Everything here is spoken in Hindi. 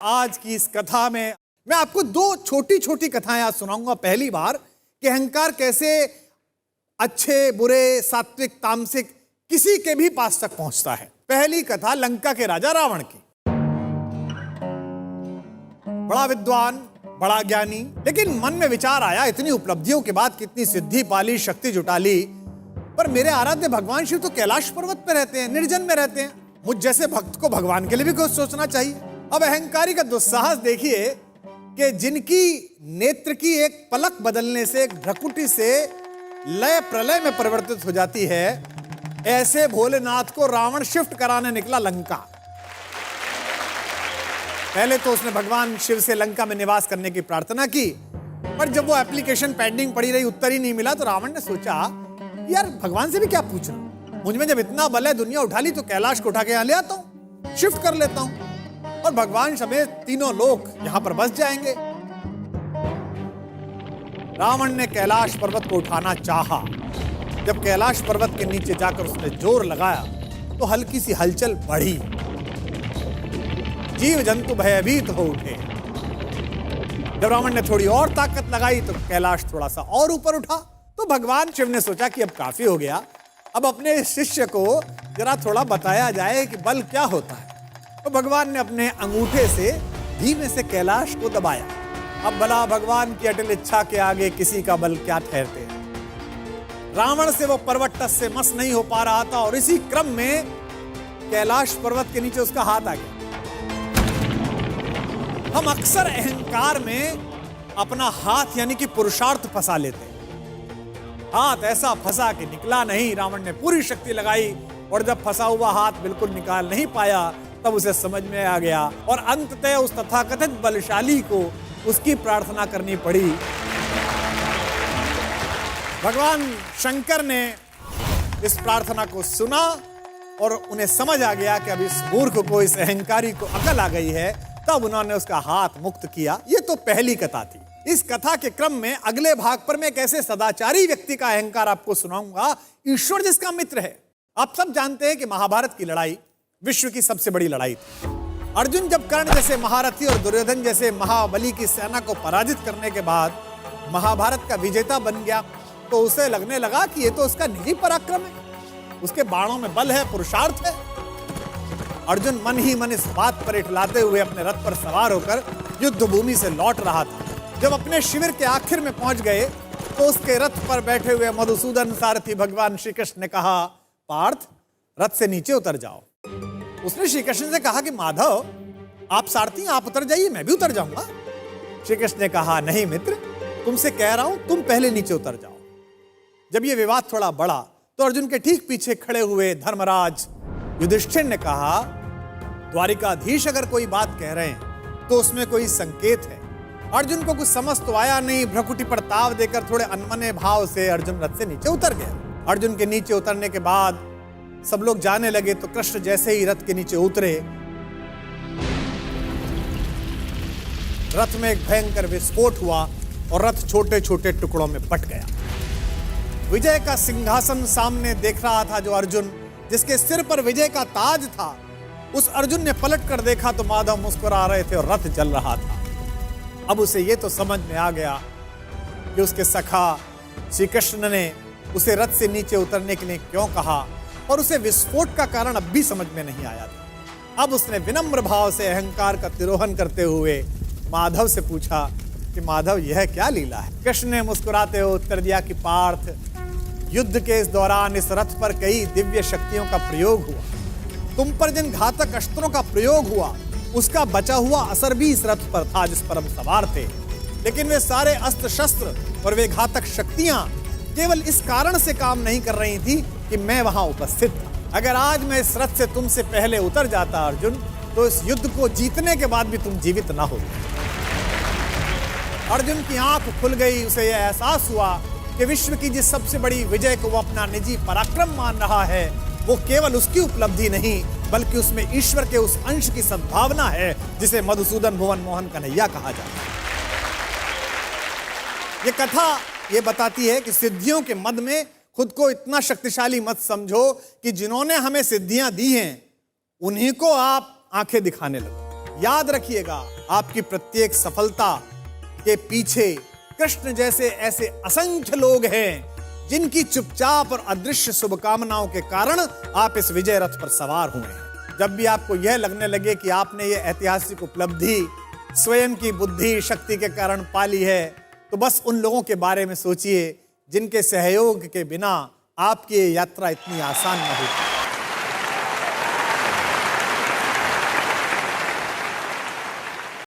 आज की इस कथा में मैं आपको दो छोटी छोटी कथाएं आज सुनाऊंगा पहली बार कि अहंकार कैसे अच्छे बुरे सात्विक तामसिक किसी के भी पास तक पहुंचता है। पहली कथा लंका के राजा रावण की। बड़ा विद्वान, बड़ा ज्ञानी, लेकिन मन में विचार आया इतनी उपलब्धियों के बाद, कितनी सिद्धि पाली, शक्ति जुटा ली, पर मेरे आराध्य भगवान शिव तो कैलाश पर्वत पे रहते हैं, निर्जन में रहते हैं। मुझ जैसे भक्त को भगवान के लिए भी कुछ सोचना चाहिए। अब अहंकारी का दुस्साहस देखिए कि जिनकी नेत्र की एक पलक बदलने से, एक भ्रकुटी से लय प्रलय में परिवर्तित हो जाती है, ऐसे भोलेनाथ को रावण शिफ्ट कराने निकला लंका। पहले तो उसने भगवान शिव से लंका में निवास करने की प्रार्थना की, पर जब वो एप्लीकेशन पेंडिंग पड़ी रही, उत्तर ही नहीं मिला, तो रावण ने सोचा यार भगवान से भी क्या पूछना, मुझ में जब इतना बल है, दुनिया उठा ली, तो कैलाश को उठा के यहां ले आता हूं, शिफ्ट कर लेता हूं और भगवान समेत तीनों लोग यहां पर बस जाएंगे। रावण ने कैलाश पर्वत को उठाना चाहा। जब कैलाश पर्वत के नीचे जाकर उसने जोर लगाया तो हल्की सी हलचल बढ़ी, जीव जंतु भयभीत हो उठे। जब रावण ने थोड़ी और ताकत लगाई तो कैलाश थोड़ा सा और ऊपर उठा। तो भगवान शिव ने सोचा कि अब काफी हो गया, अब अपने शिष्य को जरा थोड़ा बताया जाए कि बल क्या होता है। तो भगवान ने अपने अंगूठे से धीमे से कैलाश को दबाया। अब भला भगवान की अटल इच्छा के आगे किसी का बल क्या ठहरते हैं। रावण से वो पर्वत टस से मस नहीं हो पा रहा था और इसी क्रम में कैलाश पर्वत के नीचे उसका हाथ आ गया। हम अक्सर अहंकार में अपना हाथ यानी कि पुरुषार्थ फंसा लेते हैं। हाथ ऐसा फंसा कि निकला नहीं। रावण ने पूरी शक्ति लगाई और जब फंसा हुआ हाथ बिल्कुल निकाल नहीं पाया, तब उसे समझ में आ गया और अंततः उस तथाकथित बलशाली को उसकी प्रार्थना करनी पड़ी। भगवान शंकर ने इस प्रार्थना को सुना और उन्हें समझ आ गया कि अब इस मूर्ख को, इस अहंकारी को अकल आ गई है। तब उन्होंने उसका हाथ मुक्त किया। ये तो पहली कथा थी। इस कथा के क्रम में अगले भाग पर मैं एक ऐसे सदाचारी व्यक्ति का अहंकार आपको सुनाऊंगा, ईश्वर जिसका मित्र है। आप सब जानते हैं कि महाभारत की लड़ाई विश्व की सबसे बड़ी लड़ाई थी। अर्जुन जब कर्ण जैसे महारथी और दुर्योधन जैसे महाबली की सेना को पराजित करने के बाद महाभारत का विजेता बन गया, तो उसे लगने लगा कि ये तो उसका निजी पराक्रम है, उसके बाणों में बल है, पुरुषार्थ है। अर्जुन मन ही मन इस बात पर इठलाते हुए अपने रथ पर सवार होकर युद्ध भूमि से लौट रहा था। जब अपने शिविर के आखिर में पहुंच गए तो उसके रथ पर बैठे हुए मधुसूदन सारथी भगवान श्री कृष्ण ने कहा, पार्थ रथ से नीचे उतर जाओ। उसने श्री कृष्ण से कहा कि माधव आप सारथी, आप उतर जाइए, मैं भी उतर जाऊंगा। श्री कृष्ण ने कहा, नहीं मित्र, तुमसे कह रहा हूं तुम पहले नीचे उतर जाओ। जब यह विवाद थोड़ा बढ़ा तो अर्जुन के ठीक पीछे खड़े हुए धर्मराज युधिष्ठिर ने कहा, द्वारिकाधीश अगर कोई बात कह रहे हैं तो उसमें कोई संकेत है। अर्जुन को कुछ समझ तो आया नहीं। भ्रकुटी पर ताव देकर थोड़े अनमने भाव से अर्जुन रथ से नीचे उतर गया। अर्जुन के नीचे उतरने के बाद सब लोग जाने लगे तो कृष्ण जैसे ही रथ के नीचे उतरे, रथ में एक भयंकर विस्फोट हुआ और रथ छोटे छोटे टुकड़ों में बट गया। विजय का सिंहासन सामने देख रहा था जो अर्जुन, जिसके सिर पर विजय का ताज था, उस अर्जुन ने पलट कर देखा तो माधव मुस्कुरा रहे थे और रथ जल रहा था। अब उसे यह तो समझ में आ गया कि उसके सखा श्री कृष्ण ने उसे रथ से नीचे उतरने के लिए क्यों कहा, और उसे विस्फोट का कारण अब भी समझ में नहीं आया था। अब उसने विनम्र भाव से अहंकार का तिरोहन करते हुए माधव से पूछा कि माधव यह क्या लीला है। कृष्ण ने मुस्कुराते हुए उत्तर दिया कि पार्थ, युद्ध के इस दौरान इस रथ पर कई दिव्य शक्तियों का प्रयोग हुआ। तुम पर जिन घातक अस्त्रों का प्रयोग हुआ उसका बचा हुआ असर भी इस रथ पर था जिस पर हम सवार थे। लेकिन वे सारे अस्त्र शस्त्र और वे घातक शक्तियां केवल इस कारण से काम नहीं कर रही थी कि मैं वहां उपस्थित था। अगर आज मैं इस रथ से तुमसे पहले उतर जाता अर्जुन, तो इस युद्ध को जीतने के बाद भी तुम जीवित ना हो। अर्जुन की आंख खुल गई। उसे यह एहसास हुआ कि विश्व की जिस सबसे बड़ी विजय को वो अपना निजी पराक्रम मान रहा है, वो केवल उसकी उपलब्धि नहीं बल्कि उसमें ईश्वर के उस अंश की सद्भावना है जिसे मधुसूदन भुवन मोहन कन्हैया कहा जाता है। ये कथा ये बताती है कि सिद्धियों के मद में खुद को इतना शक्तिशाली मत समझो कि जिन्होंने हमें सिद्धियां दी हैं उन्हीं को आप आंखें दिखाने लगो। याद रखिएगा, आपकी प्रत्येक सफलता के पीछे कृष्ण जैसे ऐसे असंख्य लोग हैं जिनकी चुपचाप और अदृश्य शुभकामनाओं के कारण आप इस विजय रथ पर सवार हुए हैं। जब भी आपको यह लगने लगे कि आपने ये ऐतिहासिक उपलब्धि स्वयं की बुद्धि शक्ति के कारण पाली है, तो बस उन लोगों के बारे में सोचिए जिनके सहयोग के बिना आपकी ये यात्रा इतनी आसान न होती।